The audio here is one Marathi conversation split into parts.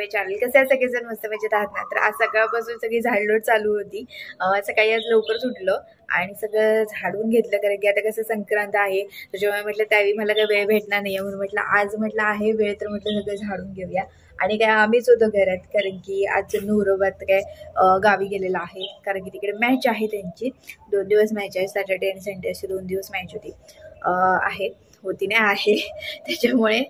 माय चॅनल. कसे आहे सगळेजण? मस्त मजेत आहात ना? तर आज सकाळपासून सगळी झाडलोट चालू होती. सकाळी आज लवकर उठलो आणि सगळं झाडून घेतलं, कारण की आता कसं संक्रांत आहे, त्याच्यामुळे म्हटलं त्यावेळी मला काही वेळ भेटणार नाही, म्हणून म्हटलं आज म्हटलं आहे वेळ तर म्हटलं सगळं झाडून घेऊया. आणि काय आम्हीच होतो घरात, कारण की आज नवरोबात काय गावी गेलेला आहे, कारण की तिकडे मॅच आहे त्यांची. 2 दिवस मॅच आहे, सॅटर्डे आणि संडे अशी 2 दिवस मॅच होती होती नाही आहे. त्याच्यामुळे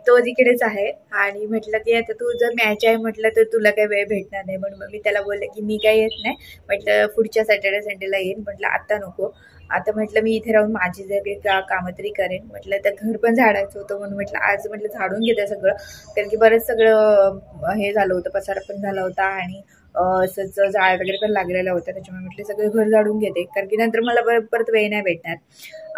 तो तिकडेच आहे. आणि म्हटलं की आता तू जर मॅच आहे म्हटलं तर तुला काही वेळ भेटणार नाही, म्हणून मी त्याला बोलले की मी काही येत नाही, म्हटलं पुढच्या सॅटर्डे संडेला येईन, म्हटलं आता नको. आता म्हटलं मी इथे राहून माझी सगळी कामं तरी करेन, म्हटलं तर घर पण झाडायचं होतं, म्हणून म्हटलं आज म्हटलं झाडून घेते सगळं, कारण की बरंच सगळं हे झालं होतं, पसारा पण झाला होता आणि असंच जाळ वगैरे पण लागलेला होता. त्याच्यामुळे म्हटलं सगळं घर झाडून घेते, कारण की नंतर मला परत वेळ नाही भेटणार.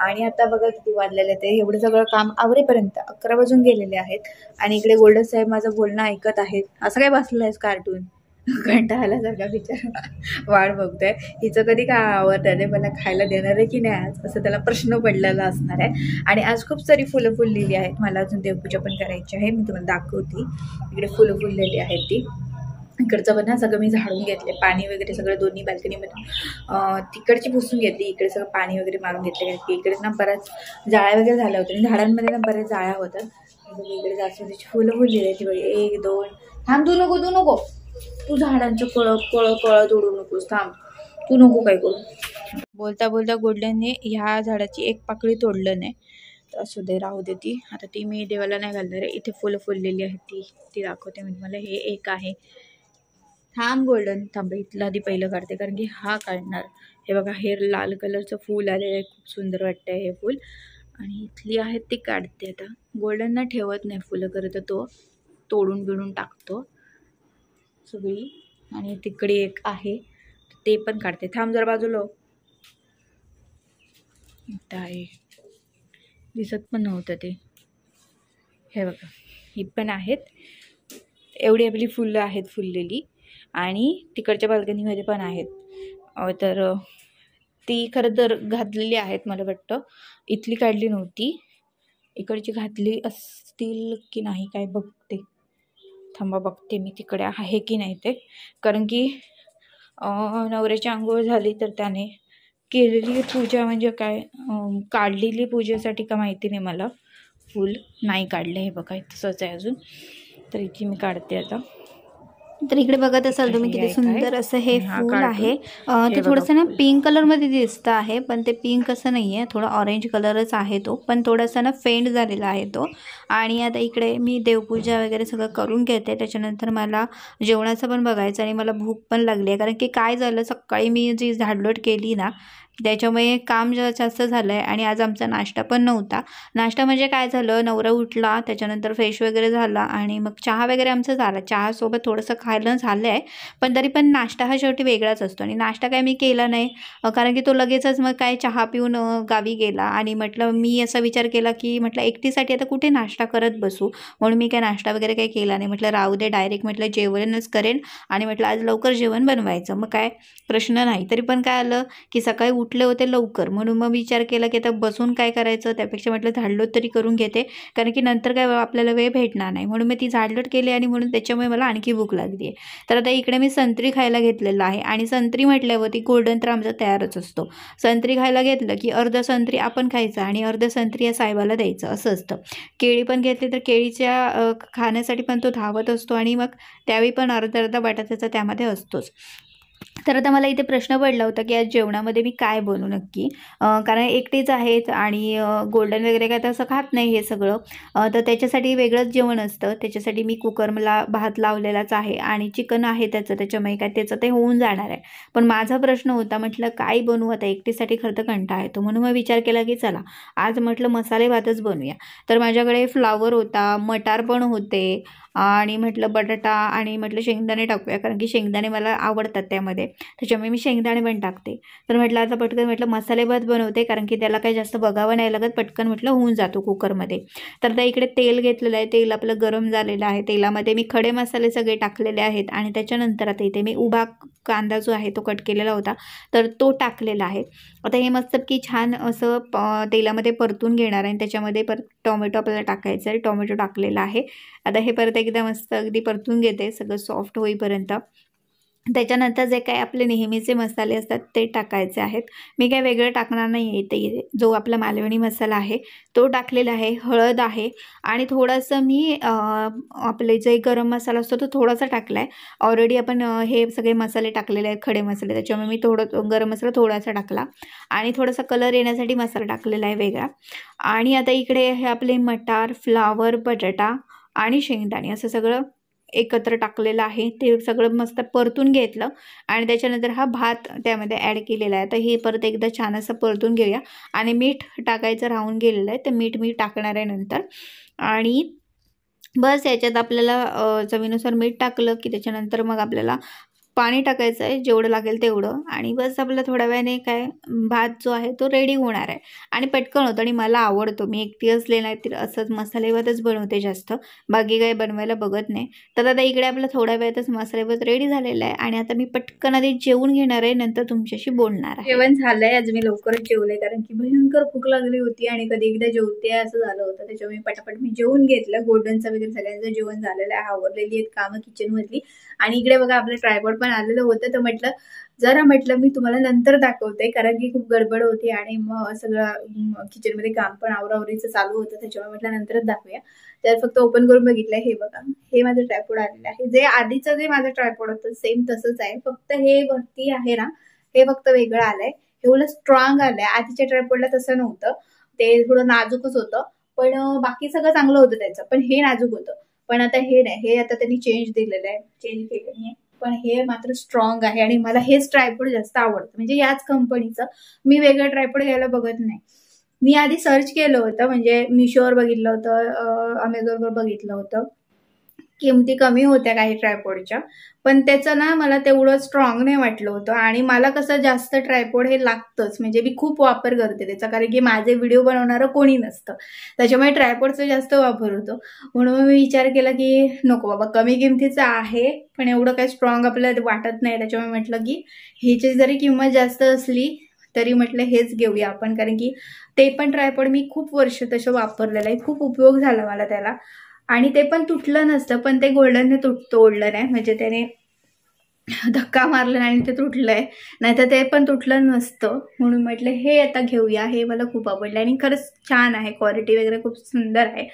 आणि आता बघा किती वाजलेले ते, एवढं सगळं काम आवरेपर्यंत 11 वाजून गेलेले आहेत. आणि इकडे गोल्डन साहेब माझं बोलणं ऐकत आहेत. असं काय बसलं आहेस कार्टून? घंटा आल्यासारखा बिचारा वाट बघतोय हिचं कधी काय आवडतं ते, मला खायला देणार आहे की नाही आज, असं त्याला प्रश्न पडलेला असणार आहे. आणि आज खूप सारी फुलं फुललेली आहेत, मला अजून देवपूजा पण करायची आहे, मी तुम्हाला दाखवते. इकडे फुलं फुललेली आहेत ती. इकडचं पण ना सगळं मी झाडून घेतले, पाणी वगैरे सगळं दोन्ही बाल्कनीमध्ये तिकडची पुसून घेतली, इकडे सगळं पाणी वगैरे मारून घेतले, कारण की इकडे ना बऱ्याच जाळ्या वगैरे झाल्या होत्या आणि झाडांमध्ये ना बऱ्याच जाळ्या होत्या. इकडे जास्वंदीची फुलं फुललेली आहेत, बघ 1 2. थांब, तू नको तू झाडांचं कळ तोडू नकोस, थांब, तू नको काय करू. बोलता बोलता गोल्डनने ह्या झाडाची एक पाकळी तोडलं नाही, तर असू दे, राहू दे ती. आता ती मी देवाला नाही घालणार आहे. इथे फुलं फुललेली आहेत ती दाखवते म्हणजे मला. हे एक आहे, थांब गोल्डन, थांब, इथलं आधी पहिलं काढते, कारण की हा काढणार. हे बघा, हे लाल कलरचं फूल आलेलं आहे, खूप सुंदर वाटतंय हे फूल. आणि इथली आहेत ती काढते आता. गोल्डनना ठेवत नाही फुलं, करत तो तोडून बिडून टाकतो सगळी. आणि तिकडे एक आहे ते पण काढते, थांब जरा बाजूला. इथं आहे, दिसत पण नव्हतं ते. हे बघा, ही पण आहेत. एवढी आपली फुलं आहेत फुललेली. आणि तिकडच्या बाल्कनीमध्ये पण आहेत. तर ती खरं तर घातलेली आहेत, मला वाटतं इथली काढली नव्हती, इकडची घातली असतील की नाही काय बघते. थांबा बघते मी तिकडे आहे की नाही ते, कारण की नवऱ्याची आंघोळ झाली तर त्याने केलेली पूजा म्हणजे काय, काढलेली पूजेसाठी का माहिती नाही मला, फूल नाही काढले. हे बघा तसंच आहे अजून, तर इथे मी काढते आता. तर इकडे बघत असाल तुम्ही किती सुंदर असं हे फूल आहे. ते थोडंसं ना पिंक कलरमध्ये दिसतं आहे, पण ते पिंक असं नाही आहे, थोडा ऑरेंज कलरच आहे तो, पण थोडासा ना फेंट झालेला आहे तो. आणि आता इकडे मी देवपूजा वगैरे सगळं करून घेते, त्याच्यानंतर मला जेवणाचं पण बघायचं आणि मला भूक पण लागली आहे, कारण की काय झालं, सकाळी मी जी झाडलोट केली ना त्याच्यामुळे काम जास्त झालं आहे. आणि आज आमचा नाश्ता पण नव्हता. नाश्ता म्हणजे काय झालं, नवरा उठला, त्याच्यानंतर फ्रेश वगैरे झाला आणि मग चहा वगैरे आमचं झाला, चहासोबत थोडंसं खायला झालं आहे, पण तरी पण नाश्ता हा शेवटी वेगळाच असतो. आणि नाश्ता काय मी केला नाही, कारण की तो लगेचच मग काय चहा पिऊन गावी गेला. आणि म्हटलं मी असा विचार केला की म्हटलं एकटीसाठी आता कुठे नाश्ता करत बसू, म्हणून मी काय नाश्ता वगैरे काही केला नाही. म्हटलं राहू दे, डायरेक्ट म्हटलं जेवणच करेन. आणि म्हटलं आज लवकर जेवण बनवायचं, मग काय प्रश्न नाही. तरी पण काय आलं की सकाळी उठले होते लवकर, म्हणून मग विचार केला की आता बसून काय करायचं, त्यापेक्षा म्हटलं झाडलोट तरी करून घेते, कारण की नंतर काय आपल्याला वेळ भेटणार नाही, म्हणून मी ती झाडलोट केली. आणि म्हणून त्याच्यामुळे मला आणखी भूक लागली आहे. तर आता इकडे मी संत्री खायला घेतलेलं आहे. आणि संत्री म्हटल्यावरती गोल्डन तर आमचा तयारच असतो. संत्री खायला घेतलं की अर्ध संत्री आपण खायचं आणि अर्ध संत्री या साहेबाला द्यायचं, असं असतं. केळी पण घेतली तर केळीच्या खाण्यासाठी पण तो धावत असतो, आणि मग त्यावेळी पण अर्धा बटाट्याचा त्यामध्ये असतोच. तर आता मला इथे प्रश्न पडला होता की आज जेवणामध्ये मी काय बनवू नक्की, कारण एकटीच आहेत आणि गोल्डन वगैरे काय तसं खात नाही हे सगळं, तर त्याच्यासाठी वेगळंच जेवण असतं. त्याच्यासाठी मी कुकरला भात लावलेलाच आहे आणि चिकन आहे त्याच्यामुळे काय त्याचं ते होऊन जाणार आहे. पण माझा प्रश्न होता, म्हटलं काय बनवू आता, एकटीसाठी खरं तर कंटाळा येतो, म्हणून मग विचार केला की चला आज म्हटलं मसाले भातच बनवूया. तर माझ्याकडे फ्लावर होता, मटार पण होते, आणि म्हटलं बटाटा आणि म्हटलं शेंगदाणे टाकूया, कारण की शेंगदाणे मला आवडतात त्यामध्ये. कुकरमध्ये, त्याच्यामुळे मी शेंगदाणे पण टाकते. तर म्हटलं आता पटकन म्हटलं मसाले भात बनवते, कारण की त्याला काही जास्त बघावं नाही लागत, पटकन म्हटलं होऊन जातो कुकरमध्ये. तर त्या इकडे तेल घेतलेलं आहे, तेल आपलं गरम झालेलं आहे. तेलामध्ये मी खडे मसाले सगळे टाकलेले आहेत आणि त्याच्यानंतर आता इथे मी उभा कांदा जो आहे तो कट केलेला होता तर तो टाकलेला आहे. आता हे मस्त की छान असं तेलामध्ये परतून घेणार आहे. त्याच्यामध्ये परत टोमॅटो आपल्याला टाकायचं आहे. टोमॅटो टाकलेला आहे. आता हे परत एकदा मस्त अगदी परतून घेते सगळं सॉफ्ट होईपर्यंत. त्याच्यानंतर जे काही आपले नेहमीचे मसाले असतात ते टाकायचे आहेत. मी काय वेगळं टाकणार नाही आहे. इथे जो आपला मालवणी मसाला आहे तो टाकलेला आहे, हळद आहे आणि थोडंसं मी आपले जे गरम मसाला असतो तो थोडासा टाकला आहे. ऑलरेडी आपण हे सगळे मसाले टाकलेले आहेत, खडे मसाले, त्याच्यामुळे मी गरम मसाला थोडासा टाकला आणि थोडासा कलर येण्यासाठी मसाला टाकलेला आहे वेगळा. आणि आता इकडे हे आपले मटार, फ्लावर, बटाटा आणि शेंगदाणे असं सगळं एकत्र टाकलेलं आहे. ते सगळं मस्त परतून घेतलं आणि त्याच्यानंतर हा भात त्यामध्ये ॲड केलेला आहे. तर हे परत एकदा छान असं परतून घेऊया आणि मीठ टाकायचं राहून गेलेलं आहे, तर मीठ मी टाकणार आहे नंतर. आणि बस याच्यात आपल्याला चवीनुसार मीठ टाकलं की त्याच्यानंतर मग आपल्याला पाणी टाकायचं आहे जेवढं लागेल तेवढं आणि बस आपलं थोड्या वेळाने काय भात जो आहे तो रेडी होणार आहे आणि पटकन होतं आणि मला आवडतो. मी एकटी असले नाही तर असंच मसाले भातच बनवते जास्त, बाकी काही बनवायला बघत नाही. तर आता इकडे आपलं थोड्या वेळातच मसाले भात रेडी झालेला आहे आणि आता मी पटकन आधी जेवून घेणार आहे, नंतर तुमच्याशी बोलणार आहे. जेवण झालंय, आज मी लवकरच जेवले कारण की भयंकर भूक लागली होती आणि कधी एकदा जेवते असं झालं होतं. त्याच्यामुळे पटापट मी जेवून घेतलं. गोल्डनचं वगैरे सगळ्यांचं जेवण झालेलं आहे, आवरलेली आहेत कामं किचनमधली. आणि इकडे बघा आपलं ट्रायपॉड पण आलेलं होतं, तर म्हटलं मी तुम्हाला नंतर दाखवते कारण की खूप गडबड होती आणि मग सगळं किचनमध्ये काम पण आवरावरीचं चालू होतं, त्याच्यामुळे म्हटलं नंतरच दाखवूया. तर फक्त ओपन करून बघितलंय. हे बघा, हे माझं ट्रायपॉड आलेलं आहे. जे आधीचं जे माझं ट्रायपॉड होतं सेम तसंच आहे, फक्त हे वरती आहे ना हे फक्त वेगळं आलंय. एवढं स्ट्रॉंग आलंय. आधीच्या ट्रायपॉडला तसं नव्हतं, ते थोडं नाजूकच होतं, पण बाकी सगळं चांगलं होतं त्याचं, पण हे नाजूक होतं. पण आता हे नाही, हे आता त्यांनी चेंज दिलेलं आहे, चेंज केलं नाही, पण हे मात्र स्ट्रॉंग आहे आणि मला हेच ट्रायपॉड जास्त आवडतं. म्हणजे याच कंपनीचं, मी वेगळं ट्रायपॉड घ्यायला बघत नाही. मी आधी सर्च केलं होतं, म्हणजे मिशोवर बघितलं होतं, अमेझॉनवर बघितलं होतं, किमती कमी होत्या काही ट्रायपॉडच्या, पण त्याचं ना मला तेवढं स्ट्रॉंग नाही वाटलं होतं. आणि मला कसं जास्त ट्रायपॉड हे लागतंच, म्हणजे मी खूप वापर करते त्याचा, कारण की माझे व्हिडिओ बनवणारं कोणी नसतं, त्याच्यामुळे ट्रायपॉडचा जास्त वापर होतो. म्हणून मी विचार केला की नको बाबा, कमी किमतीचं आहे पण एवढं काही स्ट्रॉंग आपल्याला वाटत नाही, त्याच्यामुळे म्हटलं की ह्याची जरी किंमत जास्त असली तरी म्हटलं हेच घेऊया आपण, कारण की ते पण ट्रायपॉड मी खूप वर्ष तसं वापरलेलं आहे, खूप उपयोग झाला मला त्याला. आणि ते पण तुटलं नसतं, पण ते गोल्डनने तोडलं नाही, म्हणजे त्याने धक्का मारला आणि ते तुटलंय, नाहीतर ते पण तुटलं नसतं. म्हणून म्हटलं हे आता घेऊया. हे मला खूप आवडलं आणि खरंच छान आहे, क्वालिटी वगैरे खूप सुंदर आहे.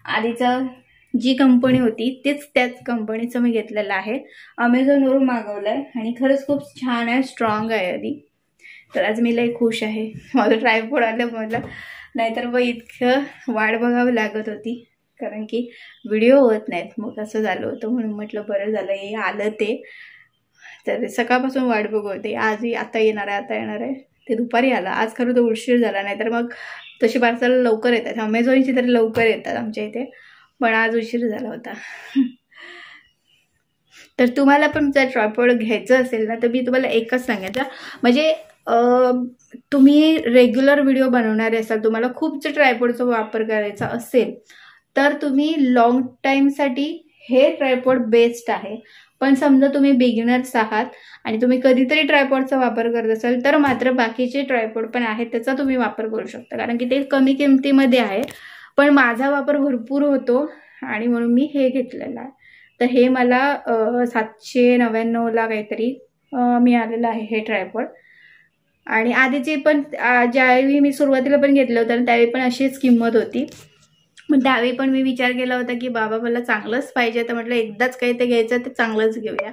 आधीचं जी कंपनी होती त्याच कंपनीचं मी घेतलेलं आहे, अमेझॉनवरून मागवलंय आणि खरंच खूप छान आहे, स्ट्रॉंग आहे आधी. तर आज मी लई खुश आहे, माझं ट्रायपॉड आलं मला, नाहीतर मग इतकं वाट बघावी लागत होती कारण की व्हिडिओ होत नाहीत, मग असं झालं होतं. म्हणून म्हटलं बरं झालं हे आलं ते. तर सकाळपासून वाट बघवते, आता येणार आहे, ते दुपारी आलं. आज खरं तर उशीर झाला, नाहीतर मग तशी पार्सल लवकर येतात, अमेझॉनची तरी लवकर येतात आमच्या इथे, पण आज उशीर झाला होता. तर तुम्हाला पण जर ट्रायपॉड घ्यायचं असेल ना, तर मी तुम्हाला एकच सांगायचं, म्हणजे तुम्ही रेग्युलर व्हिडिओ बनवणारे असाल, तुम्हाला खूप जर ट्रायपॉडचा वापर करायचा असेल तर तुम्ही लॉंग टाईमसाठी हे ट्रायपॉड बेस्ट आहे. पण समजा तुम्ही बिगिनर्स आहात आणि तुम्ही कधीतरी ट्रायपॉडचा वापर करत असाल तर मात्र बाकीचे ट्रायपॉड पण आहेत त्याचा तुम्ही वापर करू शकता, कारण की ते कमी किमतीमध्ये आहे. पण माझा वापर भरपूर होतो आणि म्हणून मी हे घेतलेलं आहे. तर हे मला 799ला काहीतरी मिळालेलं आहे हे ट्रायपॉड. आणि आधीची पण ज्यावेळी मी सुरुवातीला पण घेतलं होतं त्यावेळी पण अशीच किंमत होती, मग त्यावेळी पण मी विचार केला होता की बाबा मला चांगलंच पाहिजे, तर म्हटलं एकदाच काही ते घ्यायचं ते चांगलंच घेऊया,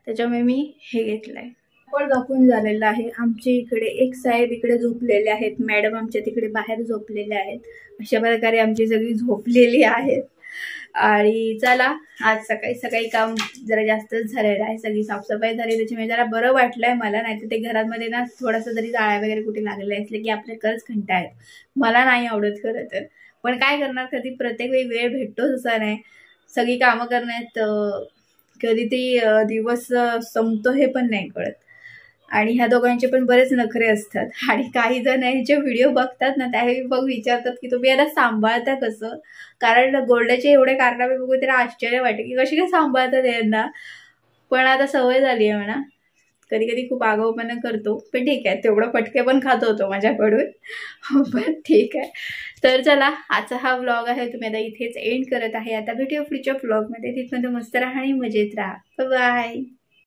त्याच्यामुळे मी हे घेतलंय. पण दाखवून झालेलं आहे. आमच्या इकडे एक साहेब इकडे झोपलेले आहेत, मॅडम आमच्या तिकडे बाहेर झोपलेले आहेत, अशा प्रकारे आमची सगळी झोपलेली आहेत. आणि चला, आज सकाळी सकाळी काम जरा जास्तच झालेलं आहे, सगळी साफसफाई झाली, त्याच्यामुळे जरा बरं वाटलंय मला. नाही तर ते घरामध्ये ना थोडासा जरी जाळ्या वगैरे कुठे लागलेले असले की आपले खरंच कंटाळा आहेत, मला नाही आवडत खरं तर. पण काय करणार, कधी प्रत्येक वेळी वेळ भेटतोच असा नाही, सगळी कामं करण्यात कधी ती दिवस संपतो हे पण नाही कळत. आणि ह्या दोघांचे पण बरेच नखरे असतात. आणि काही जण यांचे व्हिडिओ बघतात ना त्यावेळी बघ विचारतात की तुम्ही याला सांभाळता कसं, कारण गोल्ड्याचे एवढे कारनामे बघून त्याला आश्चर्य वाटते की कशी काय सांभाळतात यांना. पण आता सवय झाली आहे म्हणा. कधी कधी खूप आगाऊपणा करतो, पण ठीक आहे, तेवढं फटके पण खात होतो माझ्याकडून. पण ठीक आहे. तर चला, आजचा हा व्लॉग आहे तुम्ही आता इथेच एंड करत आहे. आता भेटूया पुढच्या व्लॉगमध्ये. तिथपर्यंत मस्त राहा आणि मजेत राहा. बाय.